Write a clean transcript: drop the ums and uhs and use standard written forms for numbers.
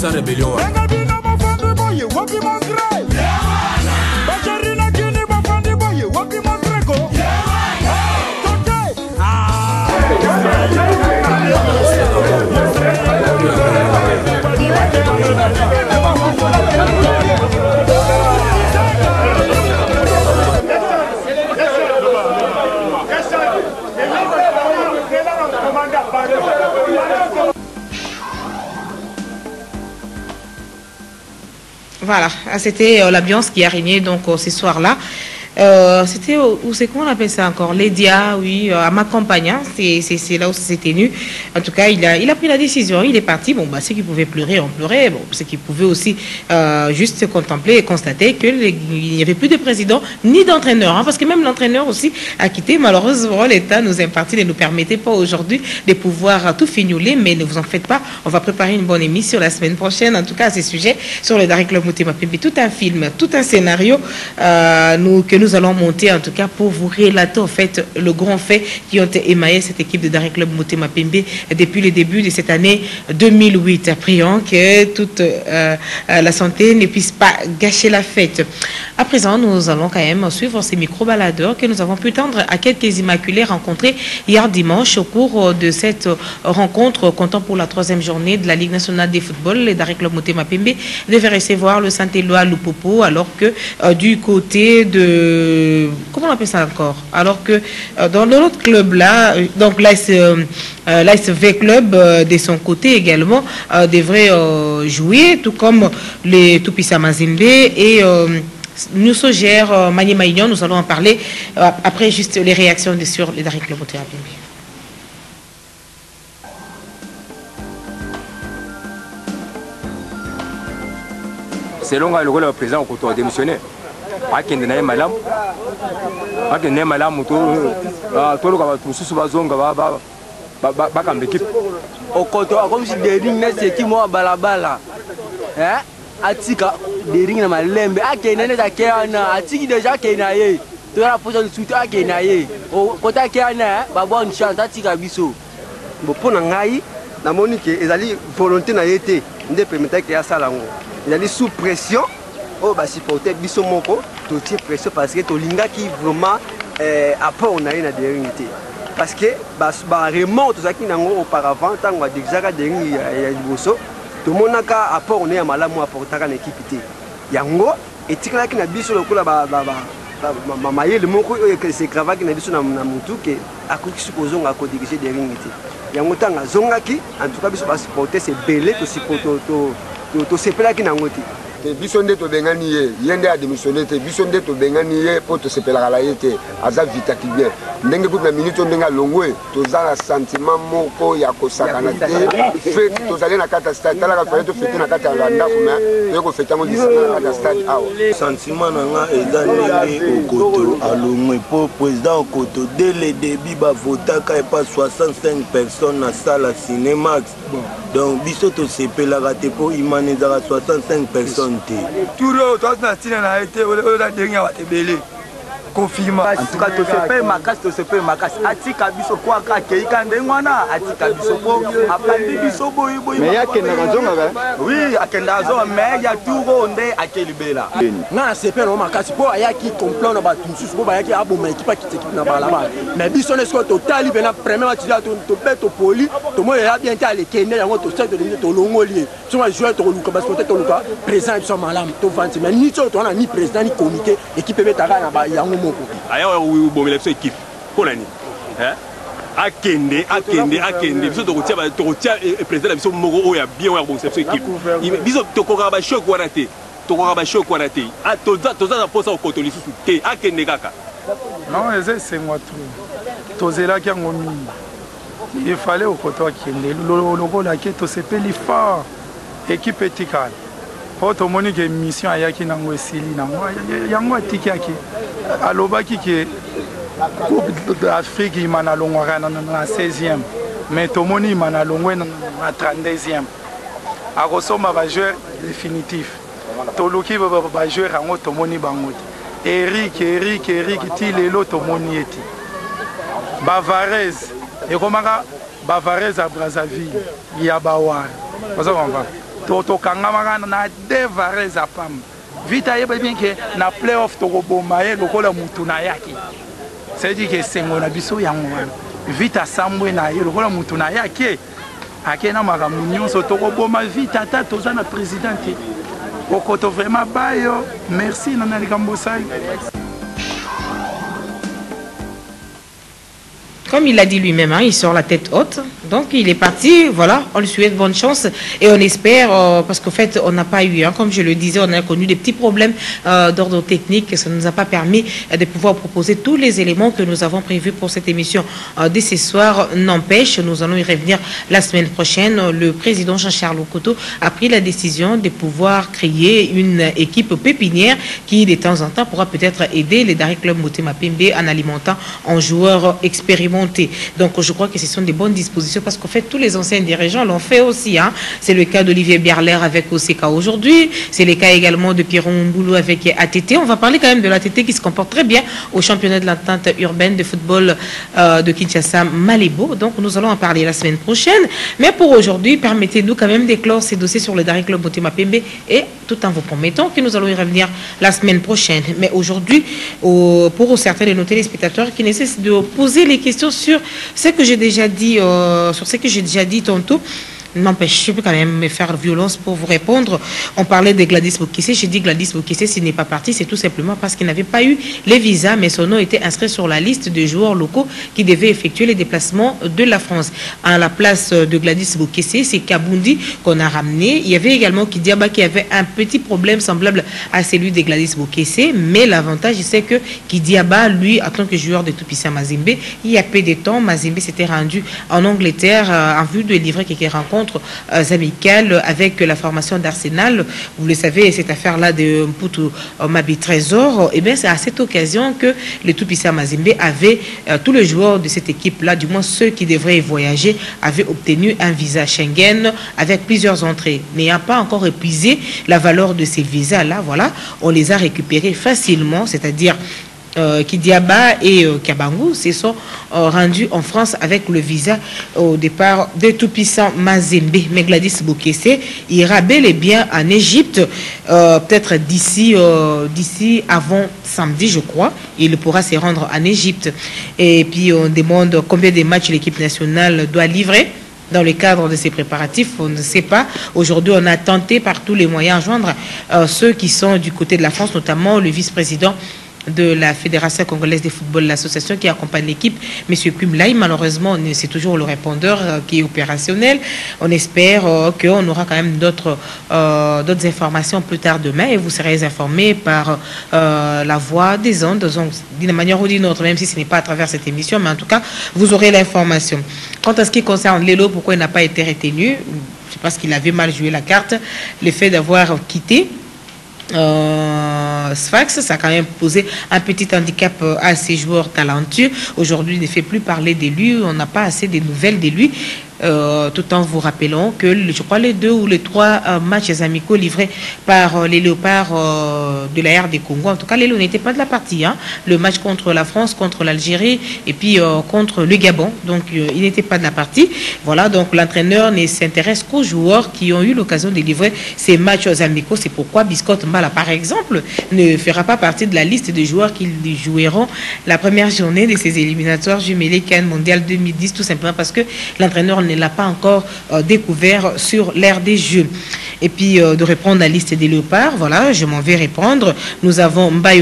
sa rébellion. Voilà, c'était l'ambiance qui a régné donc ce soir-là. C'était où c'est comment on appelle ça encore, Lédia, oui, à ma campagne, hein, c'est là où c'est tenu. En tout cas, il a pris la décision, il est parti. Bon, bah, ceux qui pouvaient pleurer ont pleuré. Bon, ceux qui pouvaient aussi juste se contempler et constater qu'il n'y avait plus de président ni d'entraîneur, hein, parce que même l'entraîneur aussi a quitté. Malheureusement, l'État nous impartit ne nous permettait pas aujourd'hui de pouvoir tout fignoler, mais ne vous en faites pas, on va préparer une bonne émission la semaine prochaine, en tout cas à ces sujets, sur le Daring Club Motema Pembe, tout un film, tout un scénario que nous allons monter en tout cas pour vous relater en fait le grand fait qui ont émaillé cette équipe de Daring Club Motema Pembe depuis le début de cette année 2008. Prions que toute la santé ne puisse pas gâcher la fête. À présent, nous allons quand même suivre ces micro-baladeurs que nous avons pu tendre à quelques immaculés rencontrés hier dimanche au cours de cette rencontre comptant pour la 3e journée de la Ligue nationale des football. Les Daring Club Motema Pembe devaient recevoir le Saint-Éloi Lupopo, alors que du côté de comment on appelle ça encore, alors que dans l'autre club là, donc l'ASV Club de son côté également devrait jouer, tout comme les Tupisa Mazembe et nous gère Mani Maïnion. Nous allons en parler après juste les réactions sur les Daring Club Motema Pembe. Selon le président au a démissionné. Akende na malam akende malam to le ka tususu bazonga ba kambe équipe okoto comme si Dering na seki mo balabala atika Dering na malembe akende na takena atiki déjà kena ye to la position de soutien akena ye o kota kena ba bonne chance atika biso bo pona ngai na monique ezali volonté na yete nde permettre que ya salango ezali sous pression. Oh, bah, si porter biso moko, tu tiens pression parce que tu linga qui vraiment après on a une adhérenité. Parce que bah remonte tout ça qui n'a auparavant tant on a déjà adhéré à Liboso, tout le monde a qu'à après on est à malamu à porter une équipe té. Yango et tu là qui n'a biso le coup là bah maille le moko que c'est grave qui n'a biso na mutu que à quoi qui supposons à quoi diriger adhérenité. Yango tant à zonga qui en tout cas biso va supporter c'est belé to supporter to c'est pas là qui n'a ngoti. Biso nde to bengani ye yende a démissionné te biso nde to bengani ye po to sepela la yete aza vita ki bien ndenge pour la minute ndenga longwe to za sentiment moko ya ko sakana te fait to zali na kata stade tala ka fete to fete na kata la ndako mais yo ko fete mo disa na kata stade awa sentiment na nga ezali okoto alongwe po président okoto dès le début ba votaka et pas 65 personnes na salle cinéma donc biso to sepela ka te po imanezaka 65 personnes. Tout le monde a été au dernier belé. Confirme. En tout cas, tu fais ma casse, tu fais ma casse. Atika biso quoi kake ikandengwana, atika biso bo, apandi biso boy. Mais il y a kenda raison là. Oui, akenda raison, mais il y a tout ronde akelibela. Na c'est pas ma casse pour aya qui complot na ba tunsus bo ba ki aboma équipe qui t'équipe na ba là. Mais biso ne soit total bena premier match là to beto poli, to mo ya bien ta le kende yango to set de to longolier. Tu vas jouer to luka parce que to luka présent biso malam to vanti mais ni to na ni président ni comité équipe betaka na ba yango. Ailleurs où bon l'élection équipe pour l'année hein akende biso to kotia président biso moko oya bien oya bon cette équipe biso to kokaka ba choc warate a toza na posa okoto lisusu te akende kaka non c'est moi tout tozela ki ngomi il fallait okoto akende loko la ke to sepeli fort équipe etikale po to moni ke mission ayaki nango esili nango yango atiki yaki alobaki ke Coupe d'Afrique il m'a longué na 16e mais to moni m'a longué na 32e a resoma ba joueur définitif to loki ba joueur ango to moni bango Eric ti lelo to moni eti Bavarez et komaka Bavarez à Brazzaville il y a Bawar. tokangama na devarez apam vita yeba bien que na playoff tokoboma ye lokola mutu na yaki c'est dit que sengo na biso yango vita sambwe na ye lokola mutu na yaki akena makambo nyonso tokoboma vita ata toza na présidente okoto vraiment bayo merci na likambo sali. Comme il l'a dit lui-même, hein, il sort la tête haute. Donc, il est parti. Voilà, on lui souhaite bonne chance. Et on espère, parce qu'en fait, on n'a pas eu, hein, comme je le disais, on a connu des petits problèmes d'ordre technique. Ça ne nous a pas permis de pouvoir proposer tous les éléments que nous avons prévus pour cette émission dès ce soir. N'empêche, nous allons y revenir la semaine prochaine. Le président Jean-Charles Okoto a pris la décision de pouvoir créer une équipe pépinière qui, de temps en temps, pourra peut-être aider les Daring Club Motema Pembe en alimentant en joueurs expérimentés. Donc je crois que ce sont des bonnes dispositions parce qu'en fait tous les anciens dirigeants l'ont fait aussi. Hein. C'est le cas d'Olivier Bierler avec OCK aujourd'hui. C'est le cas également de Pierron Mboulou avec ATT. On va parler quand même de l'ATT qui se comporte très bien au championnat de l'entente urbaine de football de Kinshasa Malébo. Donc nous allons en parler la semaine prochaine. Mais pour aujourd'hui, permettez-nous quand même d'éclore ces dossiers sur le Daring Club Motema Pembe et tout en vous promettant que nous allons y revenir la semaine prochaine. Mais aujourd'hui, pour certains de nos téléspectateurs qui nécessitent de poser les questions sur ce que j'ai déjà dit, tantôt. N'empêche, je peux quand même me faire violence pour vous répondre. On parlait de Gladys Bokissé. J'ai dit Gladys Bokissé, s'il n'est pas parti, c'est tout simplement parce qu'il n'avait pas eu les visas, mais son nom était inscrit sur la liste de joueurs locaux qui devaient effectuer les déplacements de la France. À la place de Gladys Bokissé, c'est Kabundi qu'on a ramené. Il y avait également Kidiaba qui avait un petit problème semblable à celui de Gladys Bokissé, mais l'avantage, c'est que Kidiaba, lui, en tant que joueur de Toupissa Mazembe, il y a peu de temps, Mazembe s'était rendu en Angleterre en vue de livrer quelques rencontres amicales avec la formation d'Arsenal. Vous le savez, cette affaire-là de Mputu Mabi Trésor, et bien c'est à cette occasion que le Toupissa Mazembe avait, tous les joueurs de cette équipe-là, du moins ceux qui devraient voyager, avaient obtenu un visa Schengen avec plusieurs entrées. N'ayant pas encore épuisé la valeur de ces visas-là, voilà, on les a récupérés facilement, c'est-à-dire Kidiaba et Kabangu se sont rendus en France avec le visa au départ de Toupissa Mazembe. Mais Gladys Bokissé ira bel et bien en Égypte, peut-être d'ici avant samedi, je crois. Il pourra se rendre en Égypte. Et puis on demande combien de matchs l'équipe nationale doit livrer. Dans le cadre de ces préparatifs, on ne sait pas. Aujourd'hui, on a tenté par tous les moyens à joindre ceux qui sont du côté de la France, notamment le vice-président de la Fédération congolaise de football, l'association qui accompagne l'équipe, M. Kumlaï. Malheureusement, c'est toujours le répondeur qui est opérationnel. On espère qu'on aura quand même d'autres informations plus tard demain et vous serez informés par la voix des ondes, d'une manière ou d'une autre, même si ce n'est pas à travers cette émission, mais en tout cas, vous aurez l'information. Quant à ce qui concerne Lelo, pourquoi il n'a pas été retenu, c'est parce qu'il avait mal joué la carte, le fait d'avoir quitté Sfax, ça a quand même posé un petit handicap à ces joueurs talentueux. Aujourd'hui, il ne fait plus parler de lui, on n'a pas assez de nouvelles de lui. Tout en vous rappelant que je crois les 2 ou les 3 matchs amicaux livrés par les Léopards de la RD Congo, en tout cas les Léo n'étaient pas de la partie, hein. Le match contre la France, contre l'Algérie et puis contre le Gabon, donc il n'était pas de la partie. Voilà, donc l'entraîneur ne s'intéresse qu'aux joueurs qui ont eu l'occasion de livrer ces matchs amicaux. C'est pourquoi Biscotte Mbala, par exemple, ne fera pas partie de la liste des joueurs qui joueront la première journée de ces éliminatoires jumelés CAN Mondial 2010, tout simplement parce que l'entraîneur ne l'a pas encore découvert sur l'ère des Jeux. Et puis de répondre à la liste des Léopards, voilà, je m'en vais répondre. Nous avons Mbayo